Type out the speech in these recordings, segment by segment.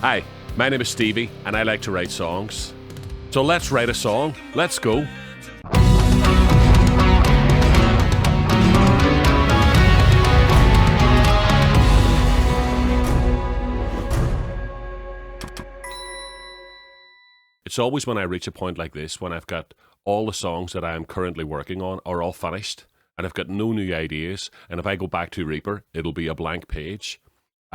Hi, my name is Stevie, and I like to write songs. So let's write a song. Let's go. It's always when I reach a point like this, when I've got all the songs that I am currently working on are all finished, and I've got no new ideas, and if I go back to Reaper, it'll be a blank page.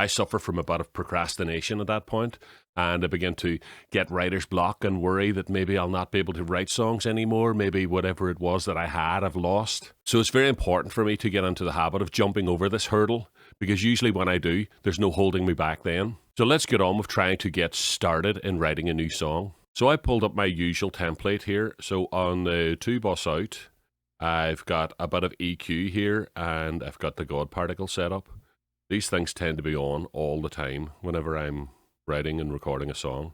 I suffer from a bit of procrastination at that point, and I begin to get writer's block and worry that maybe I'll not be able to write songs anymore, maybe whatever it was that I had, I've lost. So it's very important for me to get into the habit of jumping over this hurdle, because usually when I do, there's no holding me back then. So let's get on with trying to get started in writing a new song. So I pulled up my usual template here. So on the 2-bus out, I've got a bit of EQ here, and I've got the God particle set up. These things tend to be on all the time whenever I'm writing and recording a song.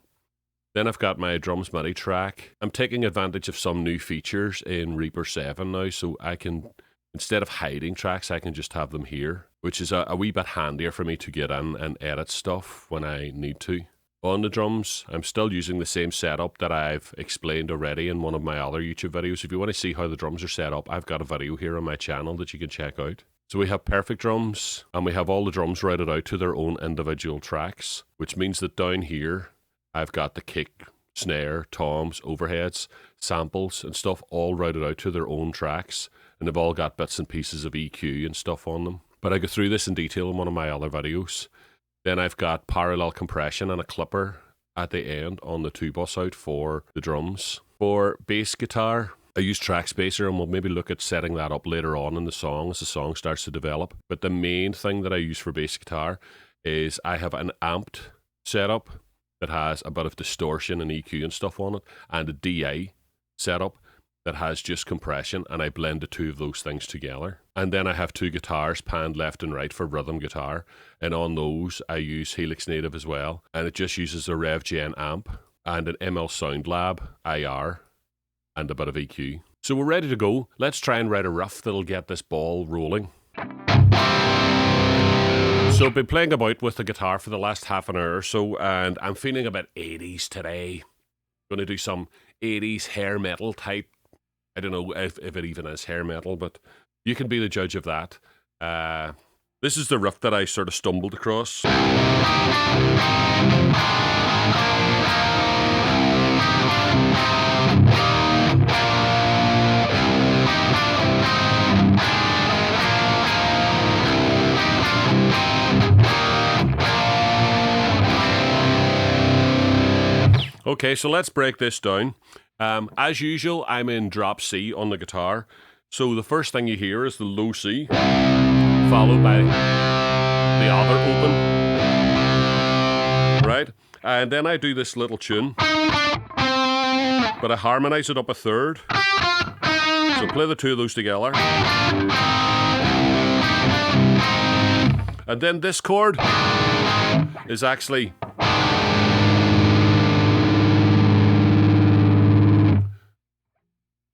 Then I've got my drums MIDI track. I'm taking advantage of some new features in Reaper 7 now, so I can, instead of hiding tracks, I can just have them here, which is a wee bit handier for me to get in and edit stuff when I need to. On the drums, I'm still using the same setup that I've explained already in one of my other YouTube videos. If you want to see how the drums are set up, I've got a video here on my channel that you can check out. So we have perfect drums, and we have all the drums routed out to their own individual tracks, which means that down here, I've got the kick, snare, toms, overheads, samples, and stuff all routed out to their own tracks, and they've all got bits and pieces of EQ and stuff on them. But I go through this in detail in one of my other videos. Then I've got parallel compression and a clipper at the end on the 2-bus out for the drums. For bass guitar, I use Track Spacer, and we'll maybe look at setting that up later on in the song as the song starts to develop. But the main thing that I use for bass guitar is I have an amped setup that has a bit of distortion and EQ and stuff on it, and a DA setup that has just compression, and I blend the two of those things together. And then I have 2 guitars panned left and right for rhythm guitar, and on those I use Helix Native as well, and it just uses a Rev Gen amp and an ML Sound Lab IR and a bit of EQ. So we're ready to go. Let's try and write a riff that'll get this ball rolling. So I've been playing about with the guitar for the last half an hour or so, and I'm feeling a bit 80s today. Going to do some 80s hair metal type. I don't know if it even is hair metal, but you can be the judge of that. This is the riff that I sort of stumbled across. Okay, so let's break this down. As usual, I'm in drop C on the guitar. So the first thing you hear is the low C, followed by the other open. Right? And then I do this little tune, but I harmonize it up a third. So play the two of those together. And then this chord is actually...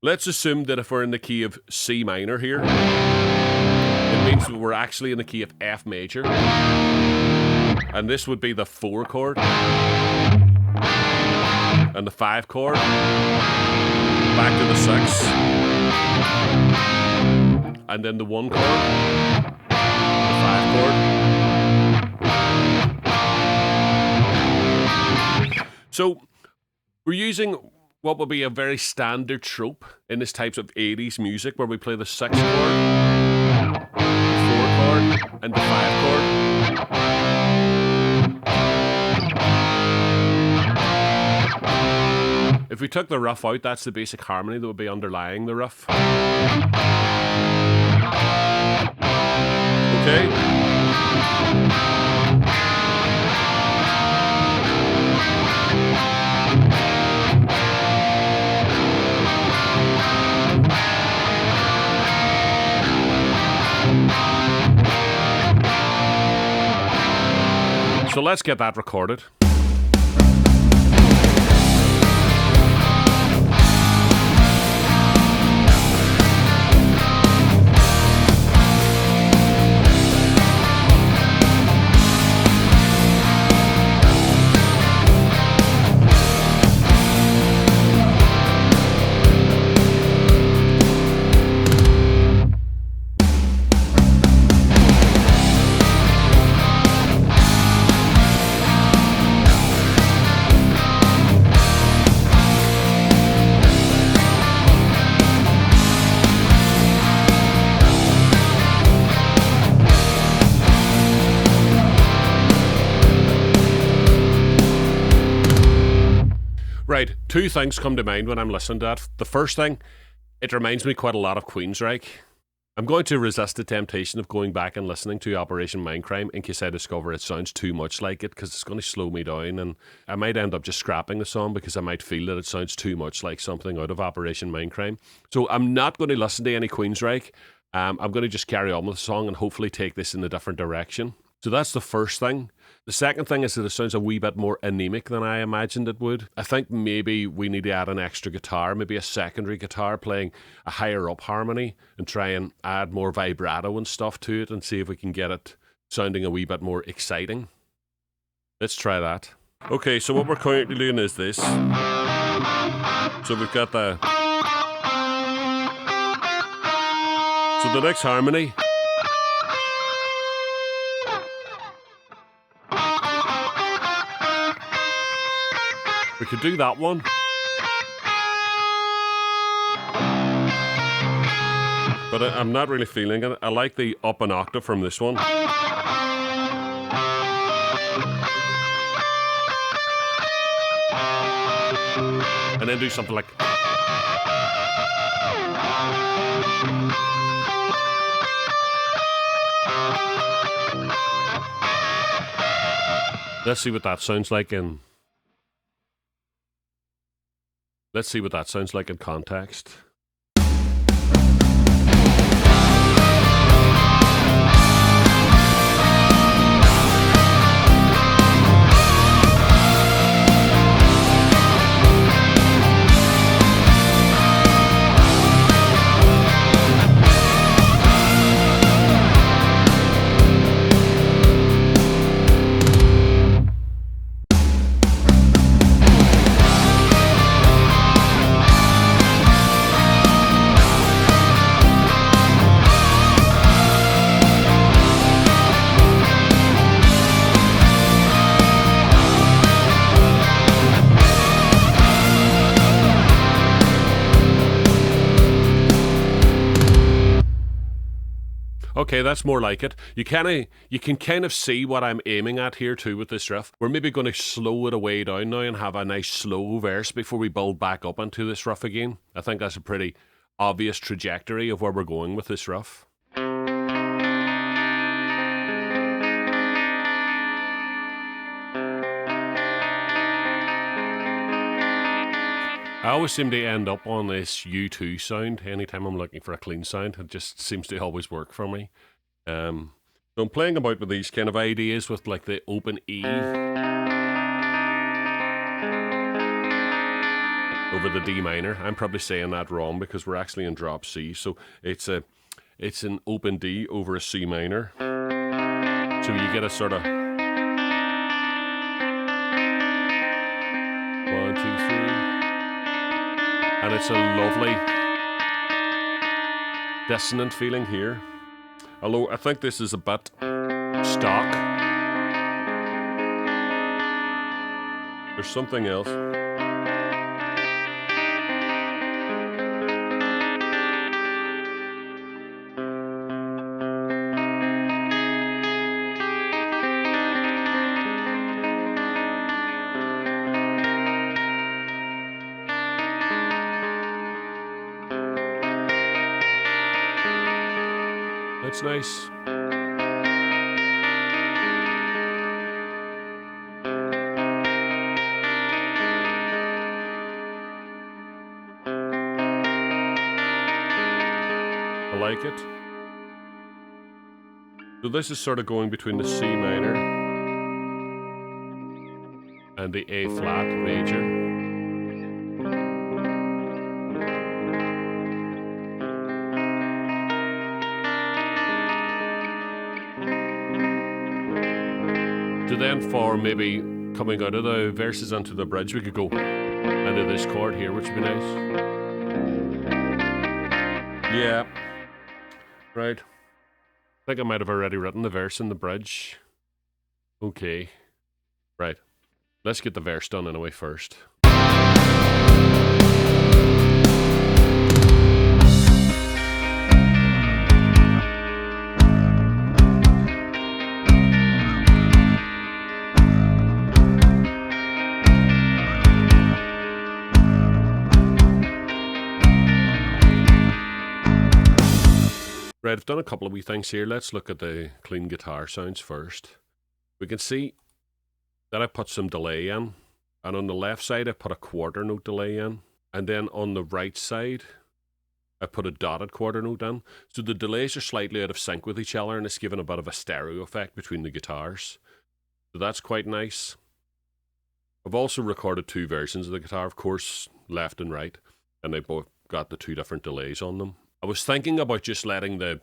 Let's assume that if we're in the key of C minor here, it means that we're actually in the key of F major. And this would be the 4 chord. And the 5 chord. Back to the 6. And then the 1 chord. The 5 chord. So, we're using what would be a very standard trope in this types of 80s music, where we play the 6 chord, the 4 chord, and the 5 chord. If we took the riff out, that's the basic harmony that would be underlying the riff. Okay? So let's get that recorded. Right, two things come to mind when I'm listening to that. The first thing, it reminds me quite a lot of Queensryche. I'm going to resist the temptation of going back and listening to Operation Mindcrime in case I discover it sounds too much like it, because it's going to slow me down, and I might end up just scrapping the song because I might feel that it sounds too much like something out of Operation Mindcrime. So I'm not going to listen to any Queensryche. I'm going to just carry on with the song and hopefully take this in a different direction. So that's the first thing. The second thing is that it sounds a wee bit more anemic than I imagined it would. I think maybe we need to add an extra guitar, maybe a secondary guitar playing a higher up harmony, and try and add more vibrato and stuff to it and see if we can get it sounding a wee bit more exciting. Let's try that. Okay, so what we're currently doing is this. So we've got the... So the next harmony... We could do that one. But I'm not really feeling it. I like the up an octave from this one. And then do something like... Let's see what that sounds like in... Let's see what that sounds like in context. Okay, that's more like it. You can kind of see what I'm aiming at here too with this riff. We're maybe going to slow it away down now and have a nice slow verse before we build back up into this riff again. I think that's a pretty obvious trajectory of where we're going with this riff. I always seem to end up on this U2 sound anytime I'm looking for a clean sound. It just seems to always work for me. So I'm playing about with these kind of ideas with like the open E over the D minor. I'm probably saying that wrong because we're actually in drop C. So it's an open D over a C minor. So you get a sort of 1, 2, 3. And it's a lovely dissonant feeling here. Although I think this is a bit stock. There's something else. That's nice. I like it. So this is sort of going between the C minor and the A flat major. So then for maybe coming out of the verses onto the bridge, we could go into this chord here, which would be nice. Yeah. Right. I think I might have already written the verse in the bridge. Okay. Right. Let's get the verse done anyway first. Right, I've done a couple of wee things here. Let's look at the clean guitar sounds first. We can see that I put some delay in, and on the left side I put a quarter note delay in, and then on the right side I put a dotted quarter note in. So the delays are slightly out of sync with each other, and it's given a bit of a stereo effect between the guitars. So that's quite nice. I've also recorded 2 versions of the guitar, of course, left and right, and they both got the 2 different delays on them. I was thinking about just letting the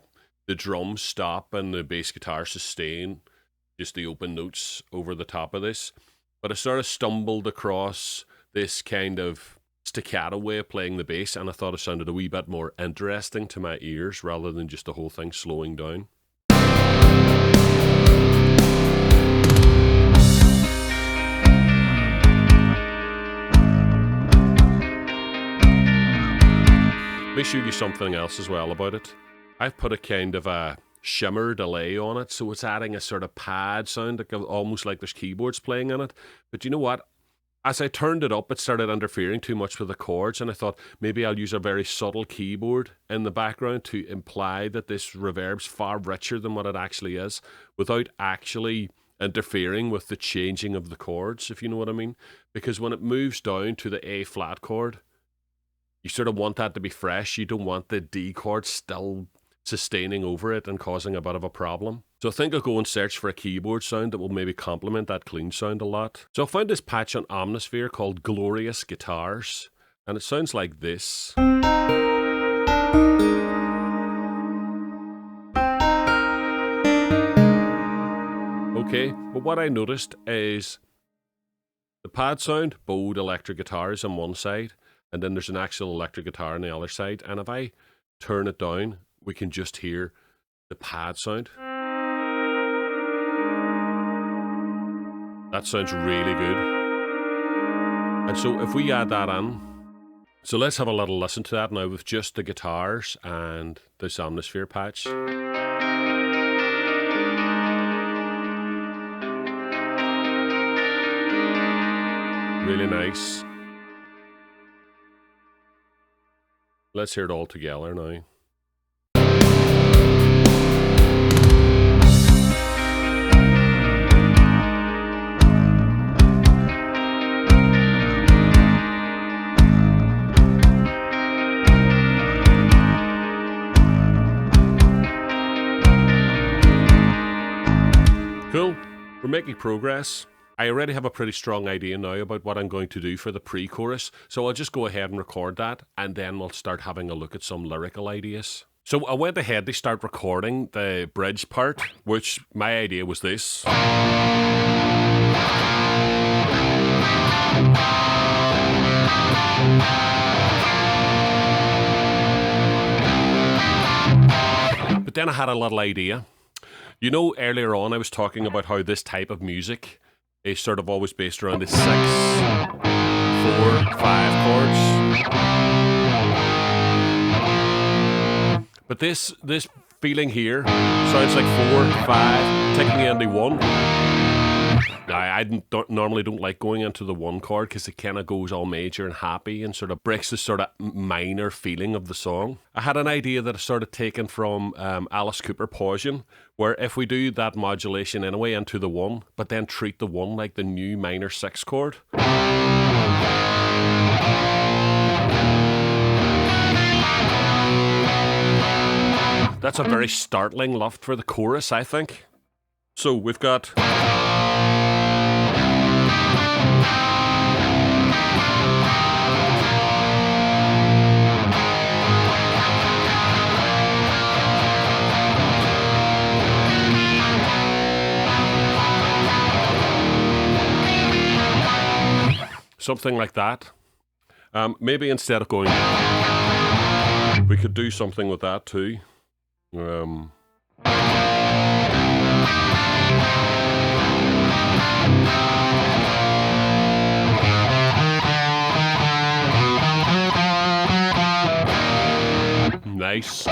drums stop and the bass guitar sustain, just the open notes over the top of this. But I sort of stumbled across this kind of staccato way of playing the bass, and I thought it sounded a wee bit more interesting to my ears rather than just the whole thing slowing down. Let me show you something else as well about it. I've put a kind of a shimmer delay on it, so it's adding a sort of pad sound, like almost like there's keyboards playing in it. But you know what? As I turned it up, it started interfering too much with the chords, and I thought maybe I'll use a very subtle keyboard in the background to imply that this reverb's far richer than what it actually is, without actually interfering with the changing of the chords, if you know what I mean. Because when it moves down to the A flat chord, you sort of want that to be fresh. You don't want the D chord still sustaining over it and causing a bit of a problem. So I think I'll go and search for a keyboard sound that will maybe complement that clean sound a lot. So I found this patch on Omnisphere called Glorious Guitars, and it sounds like this. Okay, but what I noticed is the pad sound, bowed electric guitars on one side, and then there's an actual electric guitar on the other side. And if I turn it down, we can just hear the pad sound. That sounds really good. And so if we add that in, so let's have a little listen to that now with just the guitars and this Omnisphere patch. Really nice. Let's hear it all together now. Cool. We're making progress. I already have a pretty strong idea now about what I'm going to do for the pre-chorus, so I'll just go ahead and record that, and then we'll start having a look at some lyrical ideas. So I went ahead to start recording the bridge part, which my idea was this. But then I had a little idea. You know, earlier on I was talking about how this type of music is sort of always based around the 6, 4, 5 chords. But this feeling here sounds like 4, 5, taking into 1. Now, I normally don't like going into the 1 chord because it kind of goes all major and happy and sort of breaks the sort of minor feeling of the song. I had an idea that I sort of taken from Alice Cooper Poison, where if we do that modulation anyway into the 1, but then treat the 1 like the new minor 6 chord. That's a very startling lift for the chorus, I think. So we've got... something like that. Maybe instead of going, we could do something with that too. Nice.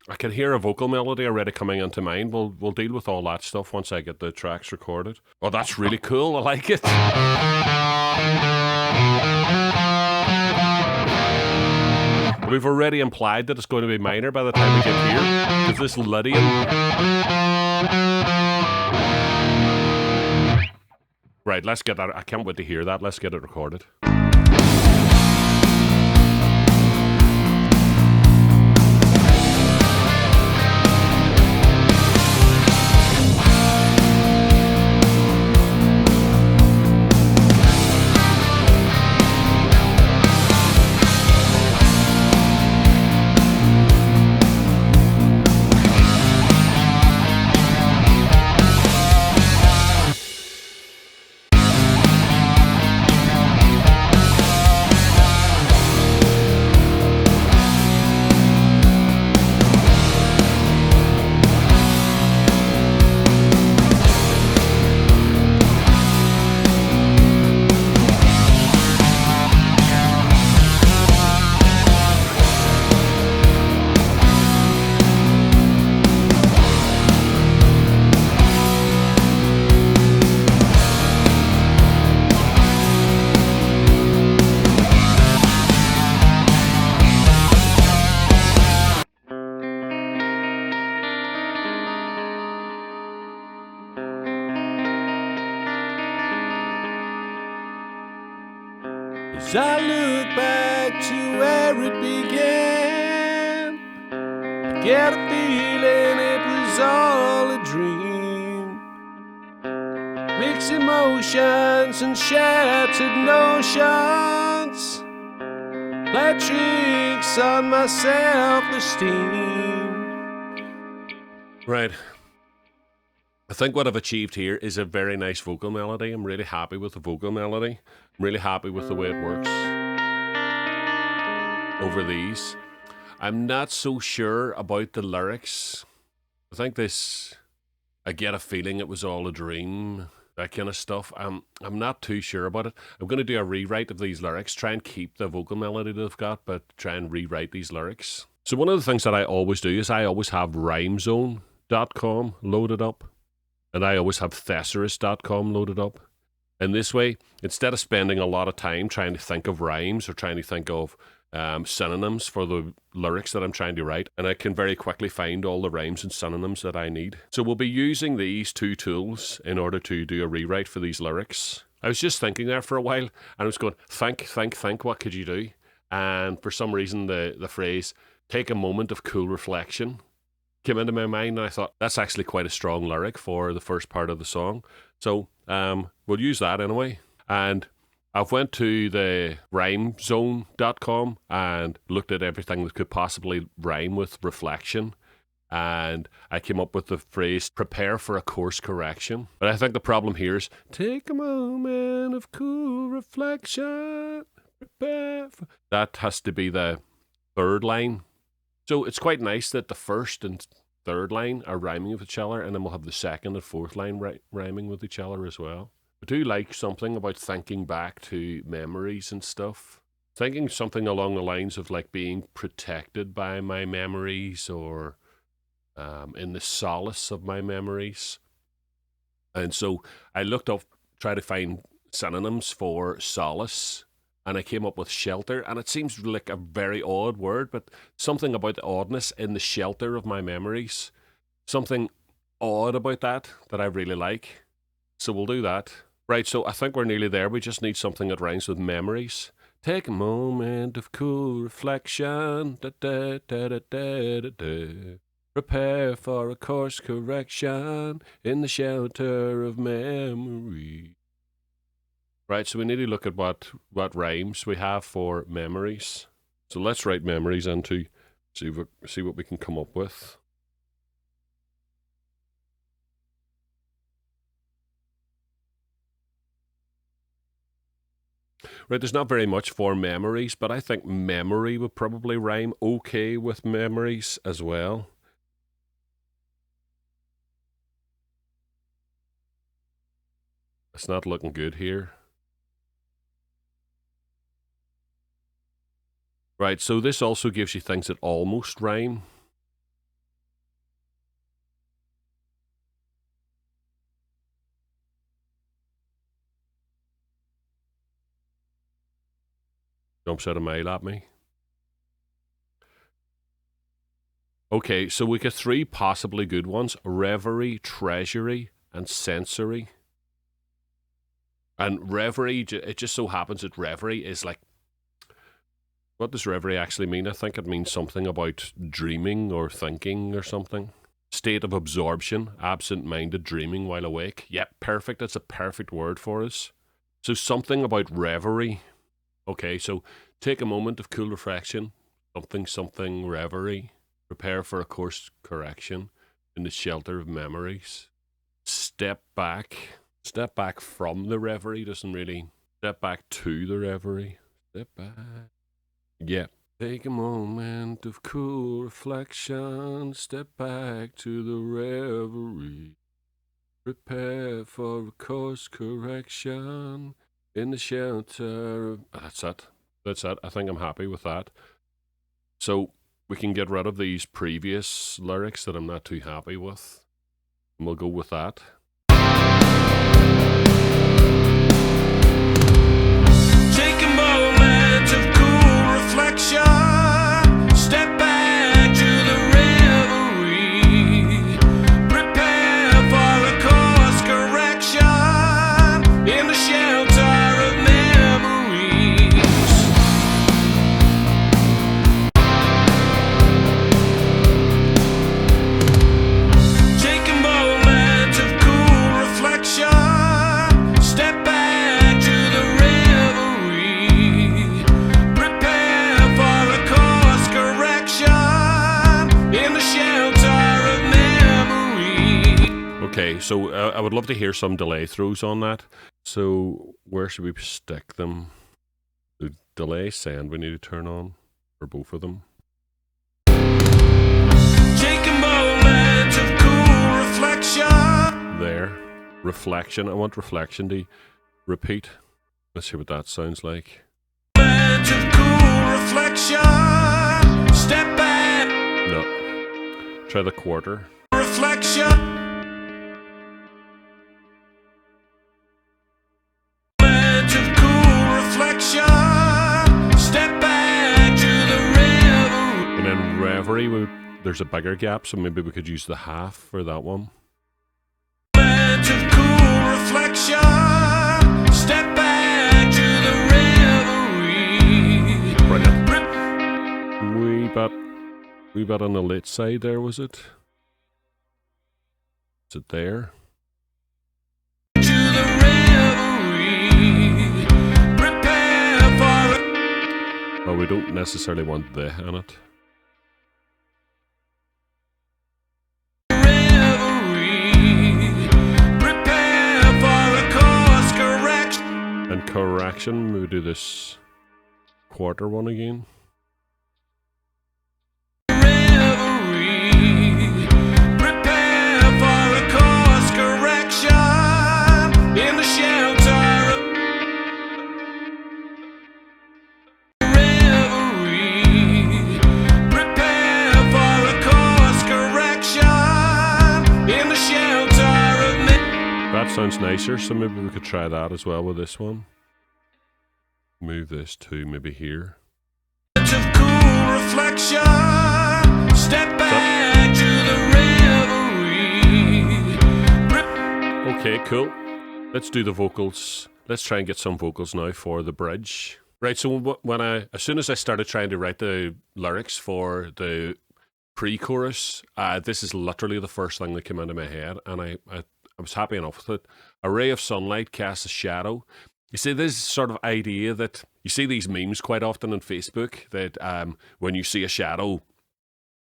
I can hear a vocal melody already coming into mind. We'll deal with all that stuff once I get the tracks recorded. Oh, that's really cool. I like it. We've already implied that it's going to be minor by the time we get here, because this Lydian. Right, let's get that. I can't wait to hear that. Let's get it recorded. As I look back to where it began, I get a feeling it was all a dream. Mixed emotions and shattered notions, play tricks on my self-esteem. Right. I think what I've achieved here is a very nice vocal melody. I'm really happy with the vocal melody. I'm really happy with the way it works over these. I'm not so sure about the lyrics. I think I get a feeling it was all a dream, that kind of stuff. I'm not too sure about it. I'm going to do a rewrite of these lyrics, try and keep the vocal melody that I've got, but try and rewrite these lyrics. So one of the things that I always do is I always have rhymezone.com loaded up. And I always have thesaurus.com loaded up. And this way, instead of spending a lot of time trying to think of rhymes or trying to think of synonyms for the lyrics that I'm trying to write, and I can very quickly find all the rhymes and synonyms that I need. So we'll be using these two tools in order to do a rewrite for these lyrics. I was just thinking there for a while, and I was going, think, what could you do? And for some reason, the phrase, take a moment of cool reflection, came into my mind, and I thought that's actually quite a strong lyric for the first part of the song. So we'll use that anyway. And I've went to the rhymezone.com and looked at everything that could possibly rhyme with reflection. And I came up with the phrase, prepare for a course correction. But I think the problem here is, take a moment of cool reflection, prepare for... That has to be the third line. So it's quite nice that the first and third line are rhyming with each other, and then we'll have the second and fourth line rhyming with each other as well. I do like something about thinking back to memories and stuff. Thinking something along the lines of like being protected by my memories, or in the solace of my memories. And so I looked up, tried to find synonyms for solace, and I came up with shelter, and it seems like a very odd word, but something about the oddness in the shelter of my memories. Something odd about that I really like. So we'll do that. Right, so I think we're nearly there. We just need something that rhymes with memories. Take a moment of cool reflection. Da, da, da, da, da, da, da. Prepare for a course correction in the shelter of memory. Right, so we need to look at what rhymes we have for memories. So let's write memories into, see what we can come up with. Right, there's not very much for memories, but I think memory would probably rhyme okay with memories as well. It's not looking good here. Right, so this also gives you things that almost rhyme. Jumps out a mile at me. Okay, so we got three possibly good ones: reverie, treasury, and sensory. And reverie, it just so happens that reverie is like, what does reverie actually mean? I think it means something about dreaming or thinking or something. State of absorption, absent-minded dreaming while awake. Yep, perfect. That's a perfect word for us. So something about reverie. Okay, so take a moment of cool reflection. Something reverie. Prepare for a course correction in the shelter of memories. Step back. Step back from the reverie doesn't really... Step back to the reverie. Step back. Yeah. Take a moment of cool reflection. Step back to the reverie. Prepare for a course correction in the shelter of... That's it. That's it. I think I'm happy with that. So we can get rid of these previous lyrics that I'm not too happy with. And we'll go with that. Take a moment of cool reflection. Step back to the reverie. Prepare for a course correction in the shelter of memories. Take a moment of cool reflection. Step back to the reverie. Prepare for a course correction in the shelter of memory. Okay, so I would love to hear some delay throws on that. So where should we stick them? The delay send we need to turn on for both of them. Take a moment of cool reflection. There. Reflection. I want reflection to repeat. Let's see what that sounds like. Moment of cool reflection. Step back. No. Try the quarter. Reflection. Moment of cool reflection. Step back to the reverie. And then reverie, there's a bigger gap, so maybe we could use the half for that one. Moment of cool reflection. Step back to the reverie. Brilliant. Wee bit on the late side there, was it? Is it there? To the reverie. Prepare for it. Well, we don't necessarily want the in it. And correction, we do this quarter one again. Reverie, prepare for a course correction in the shelter of reverie, prepare for a course correction in the shelter of me. That sounds nicer, so maybe we could try that as well with this one. Move this to maybe here. Cool reflection. Step back to the reverie. Okay, cool. Let's do the vocals. Let's try and get some vocals now for the bridge. Right, so as soon as I started trying to write the lyrics for the pre-chorus, this is literally the first thing that came into my head, and I was happy enough with it. A ray of sunlight casts a shadow. You see, this sort of idea that you see these memes quite often on Facebook that when you see a shadow,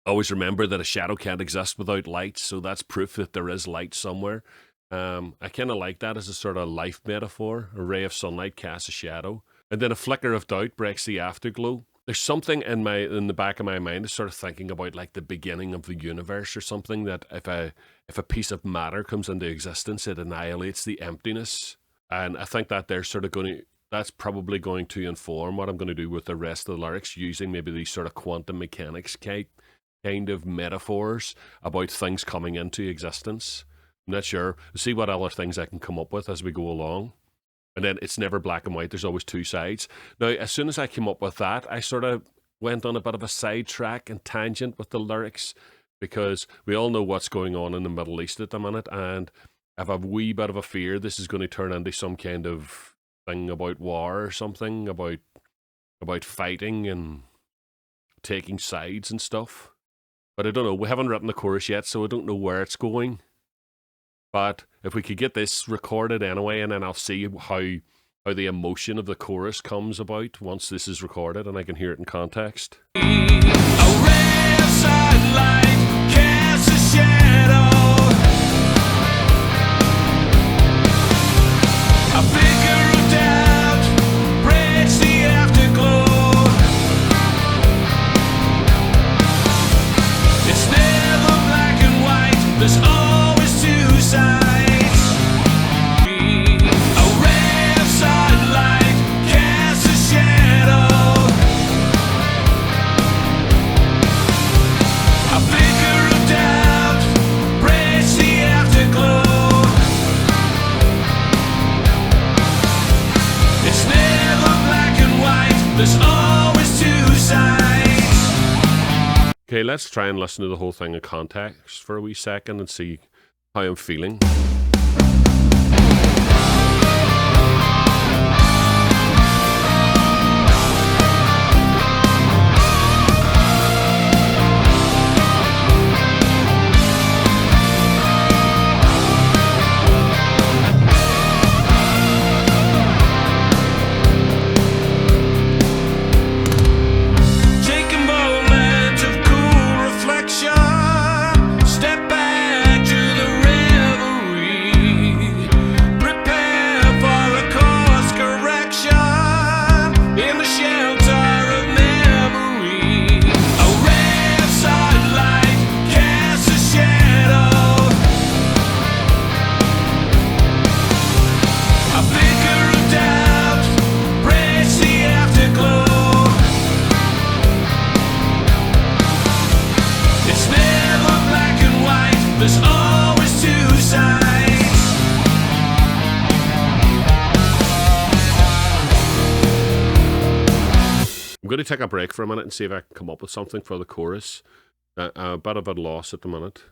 always remember that a shadow can't exist without light. So that's proof that there is light somewhere. I kind of like that as a sort of life metaphor. A ray of sunlight casts a shadow, and then a flicker of doubt breaks the afterglow. There's something in the back of my mind is sort of thinking about like the beginning of the universe or something, that if a piece of matter comes into existence, it annihilates the emptiness. And I think that they're sort of that's probably going to inform what I'm going to do with the rest of the lyrics, using maybe these sort of quantum mechanics kind of metaphors about things coming into existence. I'm not sure. See what other things I can come up with as we go along. And then it's never black and white. There's always two sides. Now, as soon as I came up with that, I sort of went on a bit of a sidetrack and tangent with the lyrics, because we all know what's going on in the Middle East at the minute, and I have a wee bit of a fear this is going to turn into some kind of thing about war or something, about fighting and taking sides and stuff. But I don't know. We haven't written the chorus yet, so I don't know where it's going. But if we could get this recorded anyway, and then I'll see how the emotion of the chorus comes about once this is recorded and I can hear it in context. A red sunlight casts a shadow. A figure of doubt breaks the afterglow. It's never black and white, there's always two sides. A ray of sunlight casts a shadow. A flicker of doubt breaks the afterglow. It's never black and white, there's always two sides. Okay, let's try and listen to the whole thing in context for a wee second and see how I'm feeling. Take a moment of cool reflection. Step back to the reverie. Prepare for a course correction in the shelter of memory. A ray of sunlight casts a shadow. A flicker of doubt breaks the afterglow. It's never black and white, there's always two sides. I'm going to take a break for a minute and see if I can come up with something for the chorus. A bit of a loss at the minute.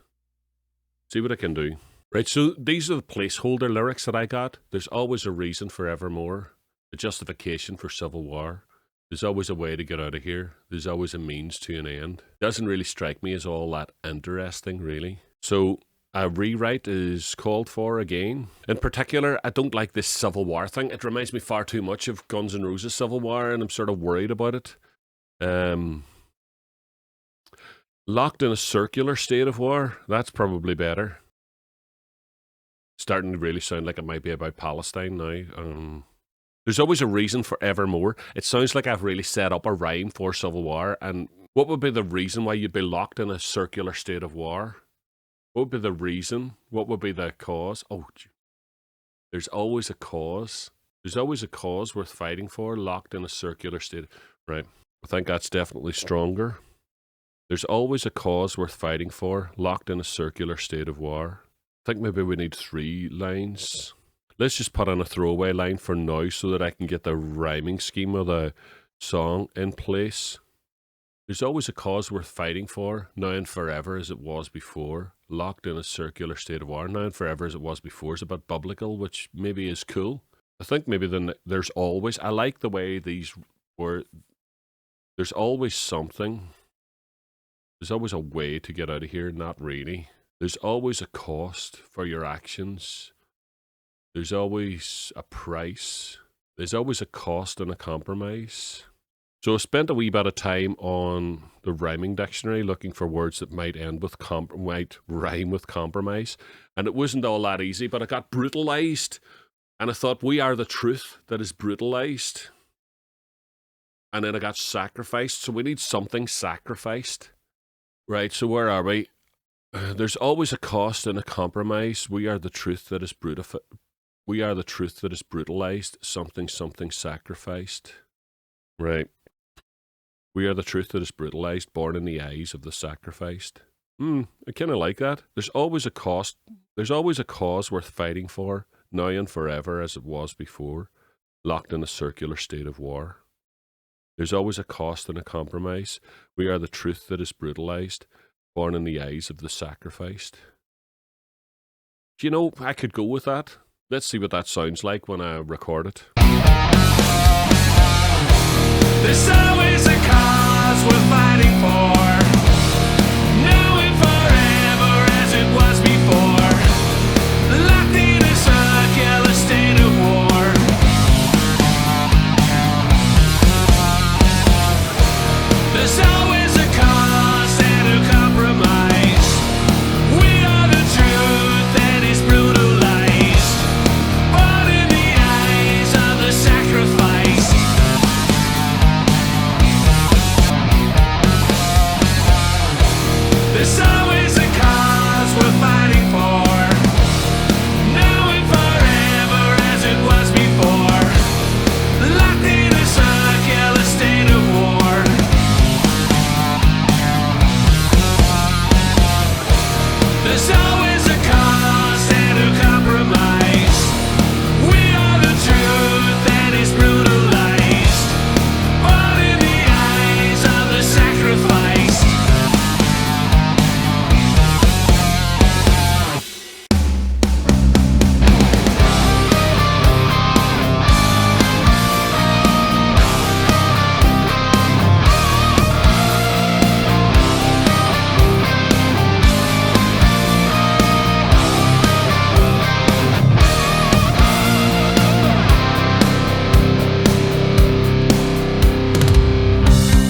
See what I can do. Right, so these are the placeholder lyrics that I got. There's always a reason for evermore. A justification for civil war. There's always a way to get out of here. There's always a means to an end. Doesn't really strike me as all that interesting, really. So a rewrite is called for again. In particular, I don't like this Civil War thing. It reminds me far too much of Guns N' Roses' Civil War, and I'm sort of worried about it. Locked in a circular state of war, that's probably better. Starting to really sound like it might be about Palestine now. There's always a reason for evermore. It sounds like I've really set up a rhyme for Civil War, and what would be the reason why you'd be locked in a circular state of war? What would be the reason? What would be the cause? Oh, there's always a cause. There's always a cause worth fighting for, locked in a circular state. Right. I think that's definitely stronger. There's always a cause worth fighting for, locked in a circular state of war. I think maybe we need 3 lines. Let's just put in a throwaway line for now so that I can get the rhyming scheme of the song in place. There's always a cause worth fighting for, now and forever as it was before. Locked in a circular state of war, now and forever as it was before is a bit biblical, which maybe is cool. I think maybe there's always, I like the way these were, there's always something. There's always a way to get out of here, not really. There's always a cost for your actions. There's always a price. There's always a cost and a compromise. So I spent a wee bit of time on the rhyming dictionary looking for words that might end with might rhyme with compromise. And it wasn't all that easy, but I got brutalized. And I thought, we are the truth that is brutalized. And then I got sacrificed. So we need something sacrificed. Right, so where are we? There's always a cost and a compromise. We are the truth that is We are the truth that is brutalized. Something sacrificed. Right. We are the truth that is brutalized, born in the eyes of the sacrificed. I kind of like that. There's always a cost. There's always a cause worth fighting for, now and forever as it was before, locked in a circular state of war. There's always a cost and a compromise. We are the truth that is brutalized, born in the eyes of the sacrificed. Do you know, I could go with that. Let's see what that sounds like when I record it. There's always a cause we're fighting for. Knowing forever as it was before. Locked in a circular state of war. There's always a cause and a compromise. We are the truth that is brutalized. Born in the eyes of the sacrificed. There's always a cause we're fighting for. Knowing forever as it was before. Locked in a circular state of war. There's always a cause and a compromise. We are the truth that is brutalized. Born in the eyes of the sacrificed.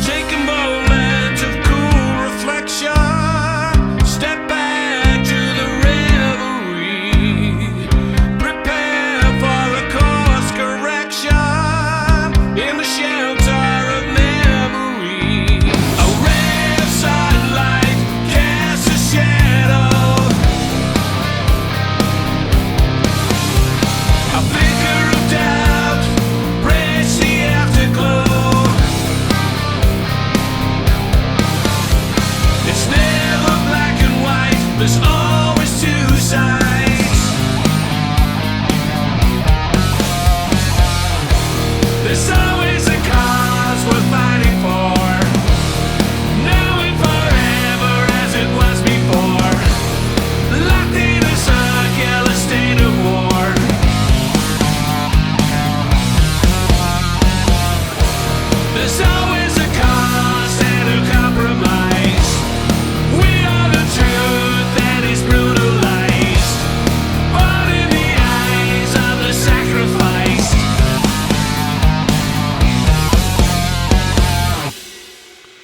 Take a moment of cool reflection. Step back to the reverie. Prepare for a course correction in the shelter of memory. A ray of sunlight casts a shadow. A flicker of doubt breaks the afterglow. It's never black and white, there's always two sides. There's always a cause we're fighting for. Knowing forever as it was before. Locked in a circular state of war. There's always a cause and a compromise. We are the truth that is brutalized. Born in the eyes of the sacrificed.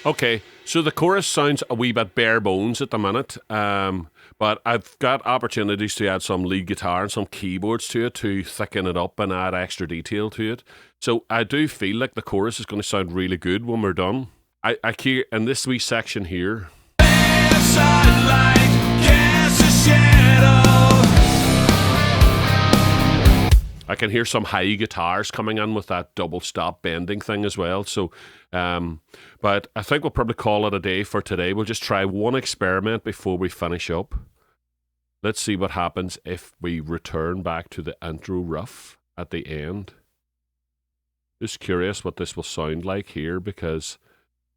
Okay, so the chorus sounds a wee bit bare bones at the minute, but I've got opportunities to add some lead guitar and some keyboards to it to thicken it up and add extra detail to it. So I do feel like the chorus is going to sound really good when we're done. I hear in this wee section here, Sunlight casts a shadow. I can hear some high guitars coming in with that double stop bending thing as well. So, but I think we'll probably call it a day for today. We'll just try one experiment before we finish up. Let's see what happens if we return back to the intro riff at the end. Just curious what this will sound like here because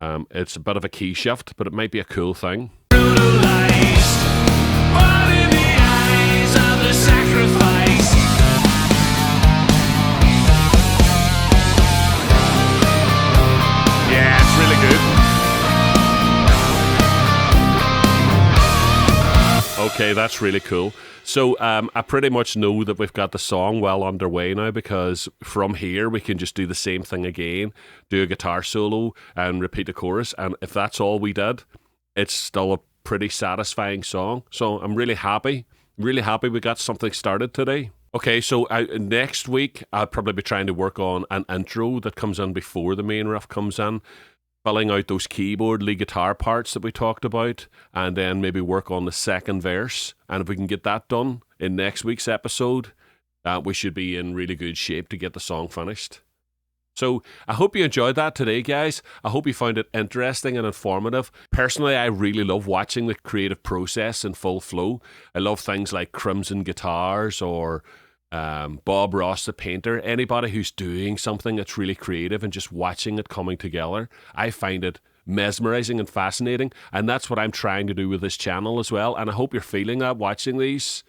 it's a bit of a key shift, but it might be a cool thing. Brutalized. Born in the eyes of the sacrificed. Yeah, it's really good. Okay, that's really cool. So I pretty much know that we've got the song well underway now because from here we can just do the same thing again, do a guitar solo and repeat the chorus. And if that's all we did, it's still a pretty satisfying song. So I'm really happy we got something started today. Okay, so next week I'll probably be trying to work on an intro that comes in before the main riff comes in, filling out those keyboard, lead guitar parts that we talked about, and then maybe work on the second verse. And if we can get that done in next week's episode, we should be in really good shape to get the song finished. So I hope you enjoyed that today, guys. I hope you found it interesting and informative. Personally, I really love watching the creative process in full flow. I love things like Crimson Guitars or Bob Ross, the painter, anybody who's doing something that's really creative and just watching it coming together, I find it mesmerizing and fascinating. And that's what I'm trying to do with this channel as well. And I hope you're feeling that watching these.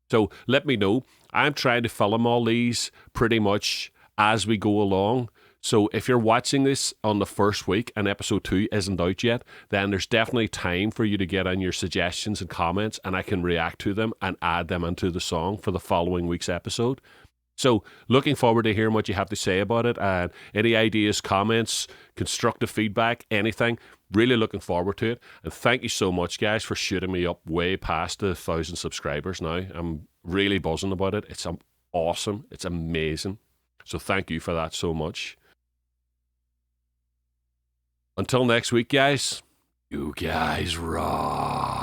So let me know. I'm trying to film all these pretty much as we go along. So if you're watching this on the first week and episode 2 isn't out yet, then there's definitely time for you to get on your suggestions and comments, and I can react to them and add them into the song for the following week's episode. So looking forward to hearing what you have to say about it, and any ideas, comments, constructive feedback, anything. Really looking forward to it. And thank you so much, guys, for shooting me up way past the 1,000 subscribers now. I'm really buzzing about it. It's awesome. It's amazing. So thank you for that so much. Until next week, guys, you guys rock.